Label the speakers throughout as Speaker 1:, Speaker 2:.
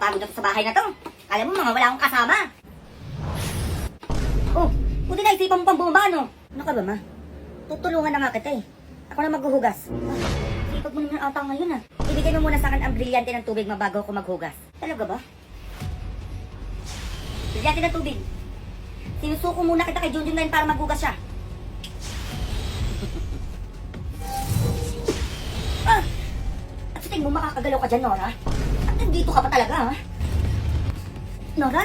Speaker 1: nakakapagod na to sa bahay na to. Alam mo, mga wala akong kasama. Oh, buti na isipan mo pang bumaba, no? Ano ka ba, ma? Tutulungan na nga kita eh. Ako na maghuhugas. Sipag mo naman ata ngayon ah. Ibigay mo muna sa akin ang brilyante ng tubig mabago ako maghugas. Talaga ba? Brilyante ng tubig. Sinusuko muna kita kay Junjun ngayon para maghugas siya. At sa tingin mo makakagalaw ka dyan, Nora? At nandito ka pa talaga, ha? Nora?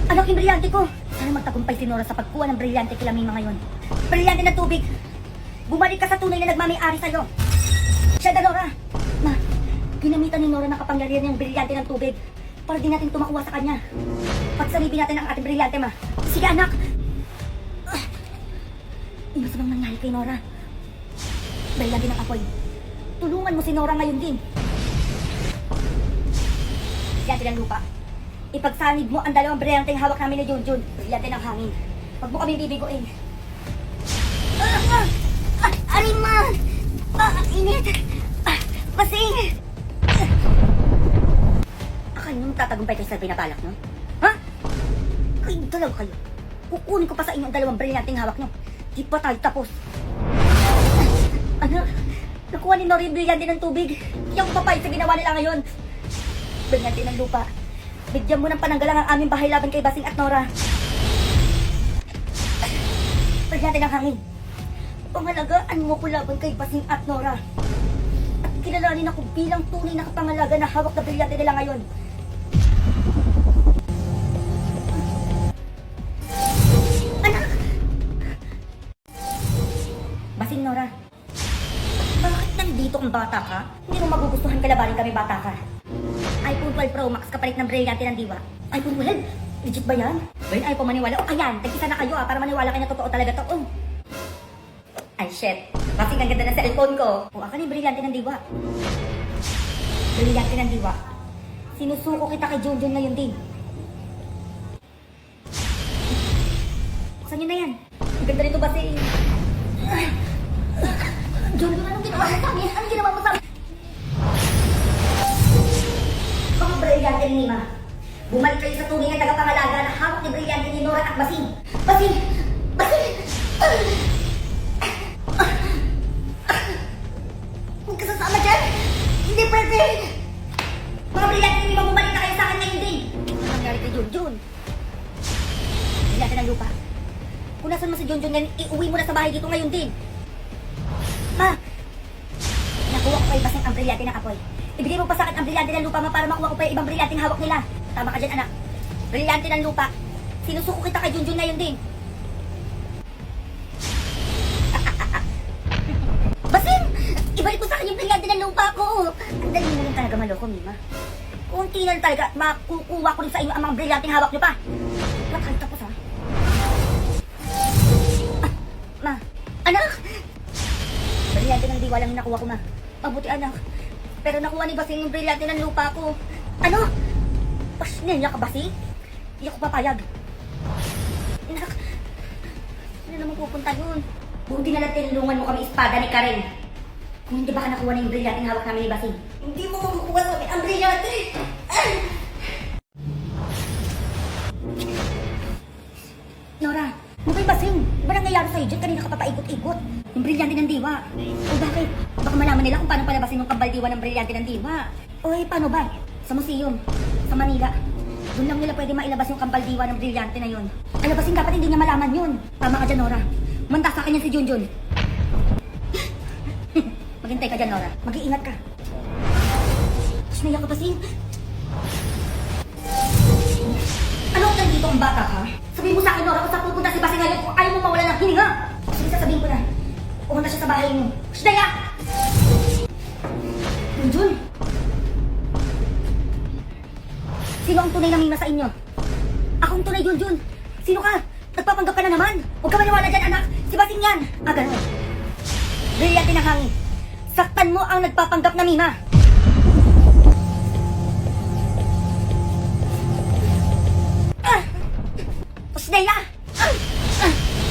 Speaker 1: Anak yung brilyante ko. Sana magtagumpay si Nora sa pagkuha ng brilyante kila Mima ngayon. Brilyante ng tubig. Bumalik ka sa tunay na nagmamay-ari sa'yo. Siya da, Nora. Ma, ginamitan ni Nora ng kapangyarihan niyang brilyante ng tubig para di natin tumakuha sa kanya. Pagsalibin natin ang ating brilyante, ma. Sige, anak. May masamang nangyari kay Nora. Brilyante ng apoy. Tulungan mo si Nora ngayon din. Brilyante ng lupa. Ipagsanib mo ang dalawang brilyante hawak namin ni Junjun. Brilyante ng hangin. Huwag mo kami bibiguin. Arima! Init! Basing! Akala nyo magtatagumpay kayo sa pinapalak nyo? Ha? Kayo dalaw kayo. Kukunin ko pa sa inyo ang dalawang brilyanteng hawak nyo. Di pa tayo tapos. Anak, nakuha ni Nora yung brilyante ng tubig. Yung papay sa ginawa nila ngayon. Brilyante ng lupa. Bigyan mo ng pananggalang ang aming bahay laban kay Basing at Nora. Brilyante ng hangin. Pangalagaan mo ko laban kay Basing at Nora. At kilalanin ako bilang tunay na kapangalaga na hawak na brilyante nila ngayon. Anak! Basing, Nora. Bakit nandito kang bata ka? Hindi mo magugustuhan kalabanin kami bata ka. iPhone 12 Pro Max kapalit ng brilyante ng diwa. iPhone 12? Legit ba yan? Bayan ayaw pa maniwala. O ayan, tag-isa na kayo para maniwala kayo na totoo talaga to. Oh. Ay shit, kasi ang ganda ng cellphone ko. O akan yung brilyante ng diwa. Brilyante ng diwa. Sinusuko kita kay Junjun ngayon din. Buksan nyo na yan. Ang ganda rito ba si... Junjun, anong ginawa mo sa amin? Anong ginawa mo sa amin? Mga brilyante ni Mima. Bumalik kayo sa tunay na tagapangalaga na hawak ni brilyante ni Nora at Basing. Basing! Basing! Huwag ka sasama dyan! Hindi pwede! Mga brilyante ni Mima, bumalik na kayo sa akin ngayon din! Ano nangyari kay Junjun? Brilyante ng lupa. Kung nasan mo si Junjun ngayon, iuwi mo na sa bahay dito ngayon din. Ma! Nakuha ko kay Basing ang brilyante ng apoy. Ibigay mo pa sa akin ang brilyante ng lupa, ma, para makuha ko pa yung ibang brilyanteng hawak nila. Tama ka dyan, anak. Brilyante ng lupa. Sinusuko kita kay Junjun ngayon din. Basing! Ibalik mo sa akin yung brilyante ng lupa ko. Ang dali mo lang talaga maloko, Mima. Kunti lang talaga, makukuha ko rin sa inyo ang mga brilyanteng hawak nyo pa. Wala kayo tapos, ha? Ma, anak! Brilyante ng diwa lang yung nakuha ko, ma. Mabuti, anak. Pero nakuha ni Basing yung brilyante ng lupa ko. Ano? Pasnilya ka, Basing? Hindi ako papayag. Anak, saan naman pupunta yun? Buti na lang tinulungan mo kami espada ni Karen. Kung hindi baka nakuha na yung brilyante hawak namin ni Basing. Hindi mo makukuha sa amin ang brilyante! Nora, ano ba yung Basing? Ba nangyayari sa'yo dyan? Kanina ka pa paikot-ikot. Yung brilyante ng diwa. O bakit? Baka malaman nila kung paano palabasin yung kambal diwa ng brilyante ng diwa. Oy, paano ba? Sa museum, sa Manila. Doon lang nila pwede mailabas yung kambal diwa ng brilyante na yun. Ay, Basing, dapat hindi niya malaman yun. Tama ka dyan, Nora. Manda sa akin yan si Junjun. Maghintay ka dyan, Nora. Mag-iingat ka. Sinaya ka, Basing. Ano ang nandito ang bata ka? Sabihin mo sa akin, Nora, kung saan pupunta si Basing ngayon kung ayaw mo mawala ng hininga. Sige, sasabihin ko na. Pumunta siya sa bahay mo. Sinaya! Junjun! Sino ang tunay na Mima sa inyo? Ako ang tunay, Junjun. Sino ka? Nagpapanggap ka na naman. Huwag ka maniwala dyan, anak. Si Basing yan. Ganun. Brilyante ng hangin. Saktan mo ang nagpapanggap na Mima. Pasneya!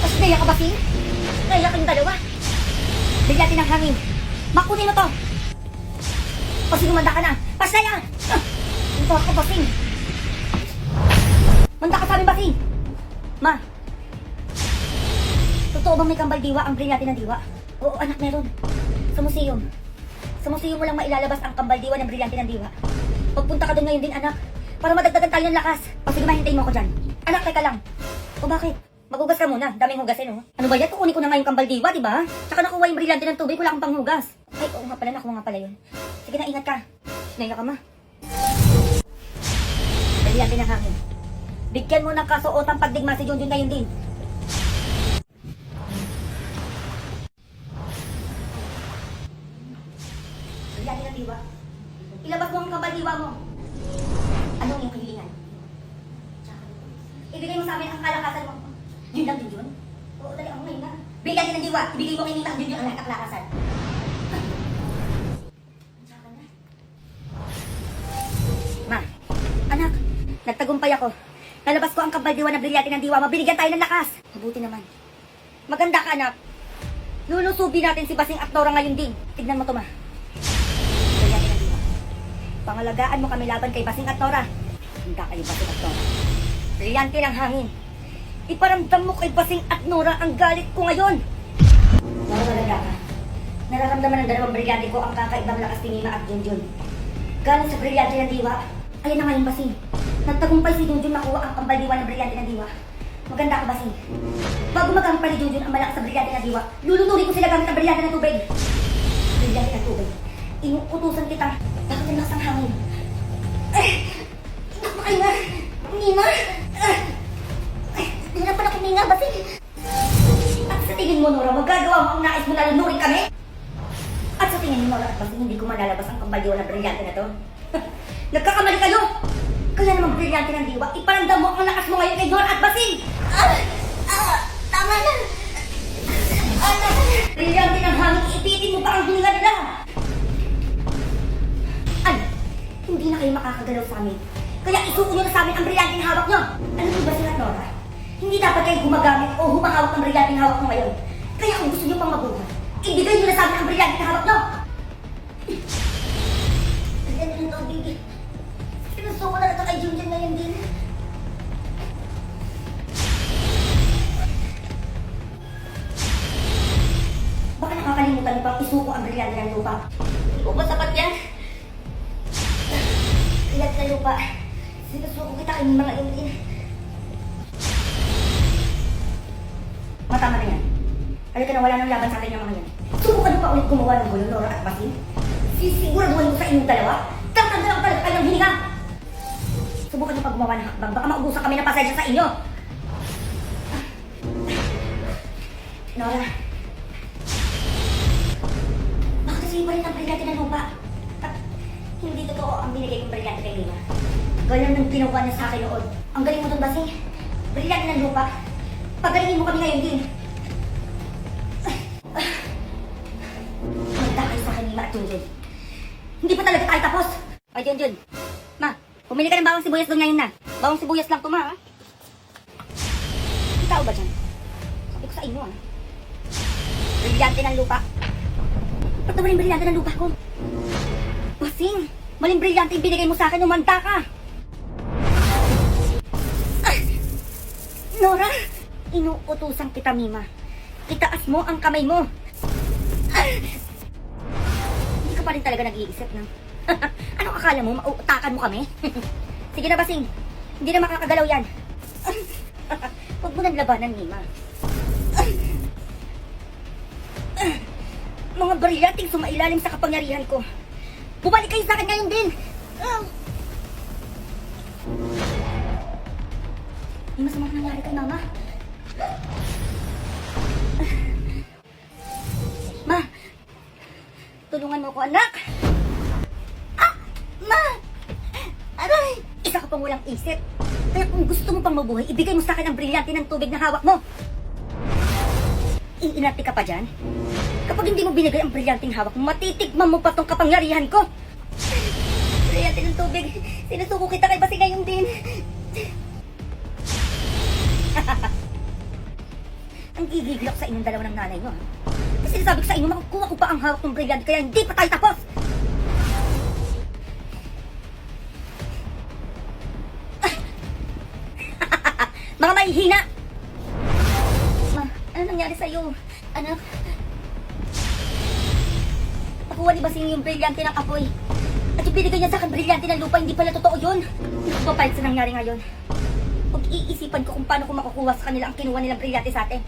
Speaker 1: Pasneya ka, Basing? Naiyak kayong dalawa. Brilyante ng hangin. Makunin mo to. O sinumanda ka na. Pasneya! Ito ako, Basing. Manda ka sa amin, Basing! Ma! Totoo bang may kambal diwa ang brilyante ng diwa? Oo, anak, meron. Sa museum. Sa museum mo lang mailalabas ang kambal diwa ng brilyante ng diwa. Pagpunta ka doon ngayon din, anak. Para madagdagan tayo ng lakas. O sige, mahintayin mo ako dyan. Anak, teka lang. O bakit? Magugas ka muna. Daming hugasin, oh. Ano ba yan? Kukunin ko na nga yung kambal diwa, di ba? Tsaka nakuha yung brilyante ng tubig. Wala akong panghugas. Ay, oo nga pala. Nakuha nga pala yun. Sige na, ingat ka. Naiya ka, ma. Brilyante ng hangin. Bigyan mo ng kasuotang pagdigma si Junjun ngayon din. Brilyante ng diwa. Ilabas mo ang kambal diwa mo. Ano ang iyong kahilingan? Ibigay mo sa amin ang kalakasan mo. Yun lang din yun? Oo, dali ako ngayon na. Brilyante ng diwa. Ibigay mo kay Nita ang Junjun ang kalakasan. Ma, anak, nagtagumpay ako. Nalabas ko ang kambal diwa na brilyante ng diwa. Mabinigyan tayo ng lakas. Mabuti naman. Maganda ka, anak. Lulusubi natin si Basing at Nora ngayon din. Tignan mo to, ma. Brilyante ng diwa. Pangalagaan mo kami laban kay Basing at Nora. Handa kayo, Basing at Nora. Brilyante ng hangin. Iparamdam mo kay Basing at Nora ang galit ko ngayon. Maganda ka. Nararamdaman ng dalawang brilyante ko ang kakaibang lakas ni Mima at Junjun. Galing sa brilyante ng diwa. Ayan na ngayon, Basing. Nagtagumpay si Junjun makuha ang kambal diwa ng brilyante ng diwa. Maganda ka, Basing. Bago magampay ni Junjun ang malakas sa brilyante ng diwa, luluturin ko sila gamit ang brilyante ng tubig. Brilyante ng tubig. Inuutusan kita. Bakit ang lakas ng hangin? Inak mo kayo na. Nina. Hirapan ako, Nina, Basing. At sa tingin mo, Nora, magagawa mo ang nais mo na lunurin kami? At sa tingin mo, Nora at Basing, hindi ko malalabas ang kambal diwa ng brilyante na to. Nagkakamali kayo! Kaya naman brilyante ng diwa, iparamdam mo ang lakas mo ngayon kay Nora at Basing! Tama na! Brilyante ng hangin, ipitin mo pa ang hininga nila! Ano? Hindi na kayo makakagalaw sa amin. Kaya isuko nyo na sa amin ang brilyante ng hawak nyo! Ano po Basing at Nora? Hindi dapat kayo gumagamit o humahawak ng brilyante ng hawak mo ngayon. Kaya kung gusto nyo pang mabuhay, ibigay nyo na sa amin ang brilyante ng hawak nyo! Brilyante ng tubig. Pinuso ko na ito kay Junjun ngayon din. Baka nakakalimutan niyo pang isuko ang brilyante ng lupa. Hindi ko ba sapat yan? Brilyante ng lupa. Sinusuko kita kay mga ngayon din. Matama na yan. Halika na, wala nang laban sa atin yung mga yan. Subukan mo pa ulit gumawa ng gulo, Nora at Basing. Sisiguraduhan mo sa inyong dalawa. Tatanda lang talaga kayong hininga. Subukan niyo pag gumawa ng hakbang. Baka maubusan kami ng pasensya sa inyo. Nora. Bakit kasi pa rin ang brilyante ng lupa? At hindi totoo ang binigay kong brilyante kay Lima. Ganyan ang ginawa niya sa akin noon. Ang galing mo dun, Basing. Brilyante ng lupa. Pagalingin mo kami ngayon din. Magda kayo sa akin, Lima at Junjun. Hindi pa talaga tayo tapos. Ay, Junjun. Ma, pumili ka ng bawang sibuyas doon ngayon na. Bawang sibuyas lang to, ma, ha? May tao ba dyan? Sabi ko sa inyo, ha? Brilyante ng lupa. Ba't naman yung brilyante ng lupa ko? Basing, maling brilyante yung binigay mo sa akin, umanda ka. Nora, inuutusan kita, Mima. Itaas mo ang kamay mo. Hindi ka pa rin talaga nag-iisip, no? Anong akala mo? Mauutakan mo kami? Sige na, Basing. Hindi na makakagalaw yan. Huwag mo nang labanan, Mima. Mga brilyanting sumailalim sa kapangyarihan ko. Bumalik kayo sa akin ngayon din. May masamang nangyari kay Mama. Ma, tulungan mo ko, anak. Ma! Aray! Isa ka pang walang isip. Kaya kung gusto mo pang mabuhay, ibigay mo sa akin ang brilyante ng tubig na hawak mo. Iinarte ka pa dyan? Kapag hindi mo binigay ang brilyanteng hawak mo, matitigman mo pa tong kapangyarihan ko. Brilyante ng tubig, sinusuko kita kay Basing ngayon din. Ang gigigil ako sa inyong dalawa ng nanay nyo, ha? Kasi sinasabi ko sa inyo, makukuha ko pa ang hawak ng brilyante, kaya hindi pa tayo tapos. Mga mahihina! Ma, ano nangyari sa'yo? Anak? Nakuha ni Basing yung brilyante ng apoy. At yung binigay niya sa akin brilyante ng lupa, hindi pala totoo yun. Papalit sa nangyari ngayon. Pag iisipan ko kung paano ko makukuha sa kanila ang kinuha nilang brilyante sa atin.